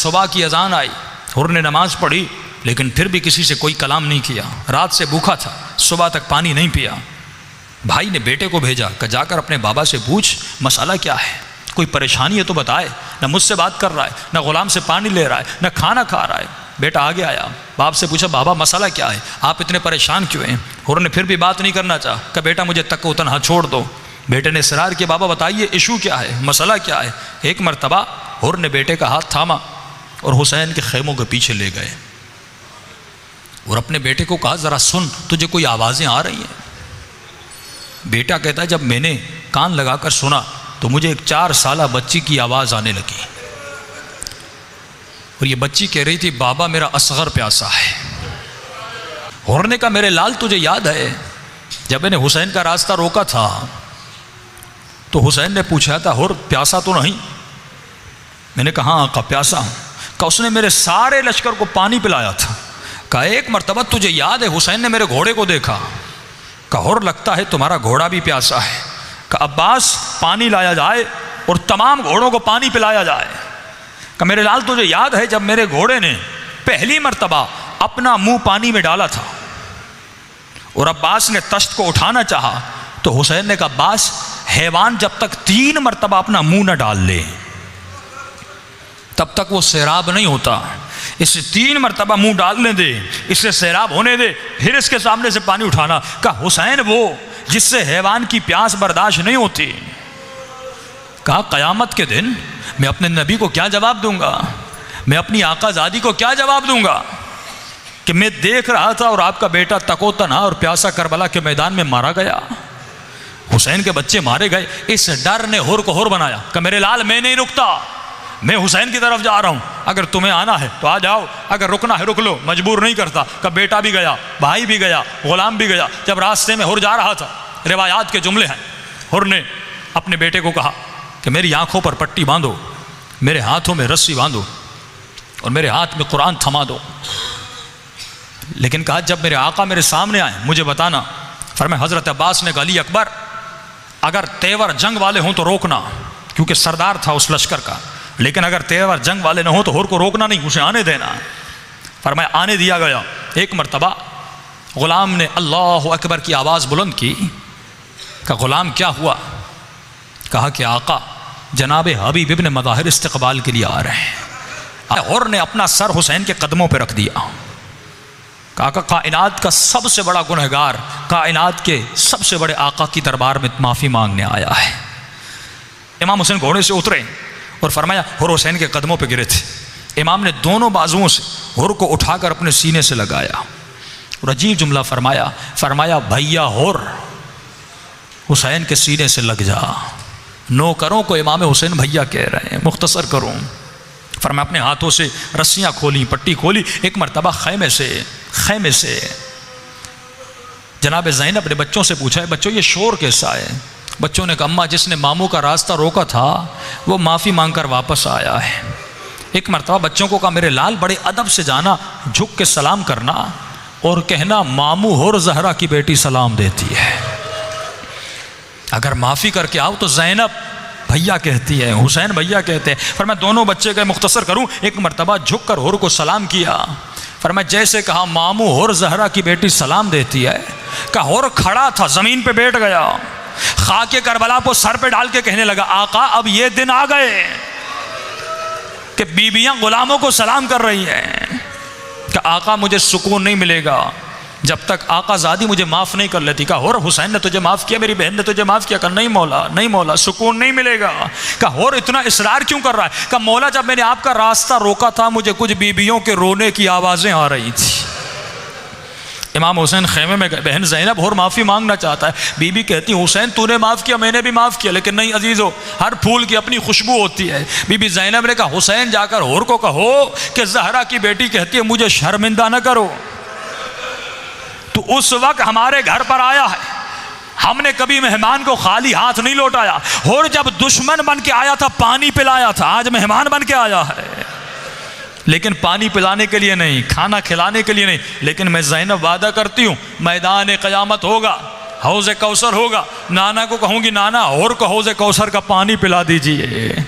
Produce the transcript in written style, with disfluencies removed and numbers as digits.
सुबह की अजान आई, हुर ने नमाज पढ़ी, लेकिन फिर भी किसी से कोई कलाम नहीं किया। रात से भूखा था, सुबह तक पानी नहीं पिया। भाई ने बेटे को भेजा कि जाकर अपने बाबा से पूछ मसाला क्या है, कोई परेशानी है तो बताए। न मुझसे बात कर रहा है, न गुलाम से पानी ले रहा है, न खाना खा रहा है। बेटा आगे आया, बाप से पूछा बाबा मसाला क्या है, आप इतने परेशान क्यों हैं। हुर ने फिर भी बात नहीं करना चाहा कि बेटा मुझे तको तनहा छोड़ दो। बेटे ने इसरार किया, बाबा बताइए इशू क्या है, मसला क्या है। एक मरतबा हुर ने बेटे का हाथ थामा और हुसैन के खेमों के पीछे ले गए और अपने बेटे को कहा ज़रा सुन, तुझे कोई आवाज़ें आ रही हैं। बेटा कहता है जब मैंने कान लगाकर सुना तो मुझे एक 4 साला बच्ची की आवाज़ आने लगी और ये बच्ची कह रही थी बाबा मेरा असगर प्यासा है। हुर ने कहा मेरे लाल तुझे याद है जब मैंने हुसैन का रास्ता रोका था तो हुसैन ने पूछा था हुर प्यासा तो नहीं। मैंने कहा हाँ आका प्यासा हूँ। कहा उसने मेरे सारे लश्कर को पानी पिलाया था। कहा एक मरतबा तुझे याद है हुसैन ने मेरे घोड़े को देखा। कहा हुर लगता है तुम्हारा घोड़ा भी प्यासा है। कहा अब्बास पानी लाया जाए और तमाम घोड़ों को पानी पिलाया जाए। कहा मेरे लाल तुझे याद है जब मेरे घोड़े ने पहली मरतबा अपना मुंह पानी में डाला था और अब्बास ने तश्त को उठाना चाहा तो हुसैन ने कहा अब्बास हैवान जब तक 3 मरतबा अपना मुंह न डाल ले तब तक वो सैराब नहीं होता। इसे 3 मरतबा मुंह डालने दे, इससे सैराब होने दे, फिर इसके सामने से पानी उठाना। कहा हुसैन वो जिससे हैवान की प्यास बर्दाश्त नहीं होती। कहा क़यामत के दिन मैं अपने नबी को क्या जवाब दूंगा, मैं अपनी आकाज़ादी को क्या जवाब दूंगा कि मैं देख रहा था और आपका बेटा तकोतना और प्यासा करबला के मैदान में मारा गया, हुसैन के बच्चे मारे गए। इस डर ने हुर को हुर बनाया कि मेरे लाल मैं नहीं रुकता, मैं हुसैन की तरफ जा रहा हूँ, अगर तुम्हें आना है तो आ जाओ, अगर रुकना है रुक लो, मजबूर नहीं करता। कब बेटा भी गया, भाई भी गया, गुलाम भी गया। जब रास्ते में हुर जा रहा था, रिवायात के जुमले हैं, हुर ने अपने बेटे को कहा कि मेरी आंखों पर पट्टी बांधो, मेरे हाथों में रस्सी बांधो और मेरे हाथ में कुरान थमा दो। लेकिन कहा जब मेरे आका मेरे सामने आए मुझे बताना। फरमाया हज़रत अब्बास ने कहा अली अकबर अगर तेवर जंग वाले हों तो रोकना, क्योंकि सरदार था उस लश्कर का, लेकिन अगर तेवर जंग वाले न हो तो हुर को रोकना नहीं, उसे आने देना। फरमाया आने दिया गया। एक मरतबा गुलाम ने अल्लाह अकबर की आवाज़ बुलंद की। कहा गुलाम क्या हुआ। कहा कि आका जनाब हबीब इब्न मज़ाहिर इस्तक़बाल के लिए आ रहे हैं। हुर ने अपना सर हुसैन के कदमों पर रख दिया। कहा कायनात का सबसे बड़ा गुनहगार कायनात के सबसे बड़े आका की दरबार में माफ़ी मांगने आया है। इमाम हुसैन घोड़े से उतरे और फरमाया हुर हुसैन के कदमों पे गिरे थे। इमाम ने दोनों बाजुओं से हुर को उठाकर अपने सीने से लगाया और अजीब जुमला फरमाया, फरमाया भैया हुर हुसैन के सीने से लग जा। नौकरों को इमाम हुसैन भैया कह रहे हैं। मुख्तसर करूँ, फरमाया अपने हाथों से रस्सियाँ खोली, पट्टी खोली। एक मरतबा खैमे से जनाब ज़ैनब ने बच्चों से पूछा है बच्चों ये शोर कैसा है। बच्चों ने कहा अम्मा जिसने मामू का रास्ता रोका था वो माफ़ी मांगकर वापस आया है। एक मरतबा बच्चों को कहा मेरे लाल बड़े अदब से जाना, झुक के सलाम करना और कहना मामू हुर ज़हरा की बेटी सलाम देती है। अगर माफ़ी करके आओ तो ज़ैनब भैया कहती है, हुसैन भैया कहते हैं। पर मैं दोनों बच्चे का मुख्तसर करूं, एक मरतबा झुक कर हुर को सलाम किया। पर मैं जैसे कहा मामू हुर ज़हरा की बेटी सलाम देती है, का हुर खड़ा था ज़मीन पे बैठ गया, खाके करबला को सर पे डाल के कहने लगा आका अब ये दिन आ गए कि बीबियां गुलामों को सलाम कर रही हैं कि आका मुझे सुकून नहीं मिलेगा जब तक आकाज़ादी मुझे माफ़ नहीं कर लेती। कहा हुर हुसैन ने तुझे माफ़ किया, मेरी बहन ने तुझे माफ़ किया। कहा नहीं मौला, नहीं मौला, सुकून नहीं मिलेगा। कहा हुर इतना इसरार क्यों कर रहा है। कहा मौला जब मैंने आपका रास्ता रोका था मुझे कुछ बीबियों के रोने की आवाज़ें आ रही थी। इमाम हुसैन खेमे में गए, बहन ज़ैनब हुर माफ़ी मांगना चाहता है। बीबी कहती हुसैन तूने माफ़ किया, मैंने भी माफ़ किया, लेकिन नहीं अजीज़ो हर फूल की अपनी खुशबू होती है। बीबी ज़ैनब ने कहा हुसैन जाकर हुर को कहो कि ज़हरा की बेटी कहती है मुझे शर्मिंदा न करो, तो उस वक्त हमारे घर पर आया है, हमने कभी मेहमान को खाली हाथ नहीं लौटाया। हुर जब दुश्मन बन के आया था पानी पिलाया था, आज मेहमान बन के आया है लेकिन पानी पिलाने के लिए नहीं, खाना खिलाने के लिए नहीं। लेकिन मैं ज़ैनब वादा करती हूँ मैदान क़यामत होगा, हौज़ कौसर होगा, नाना को कहूँगी नाना हुर को हौज़ कौसर का पानी पिला दीजिए।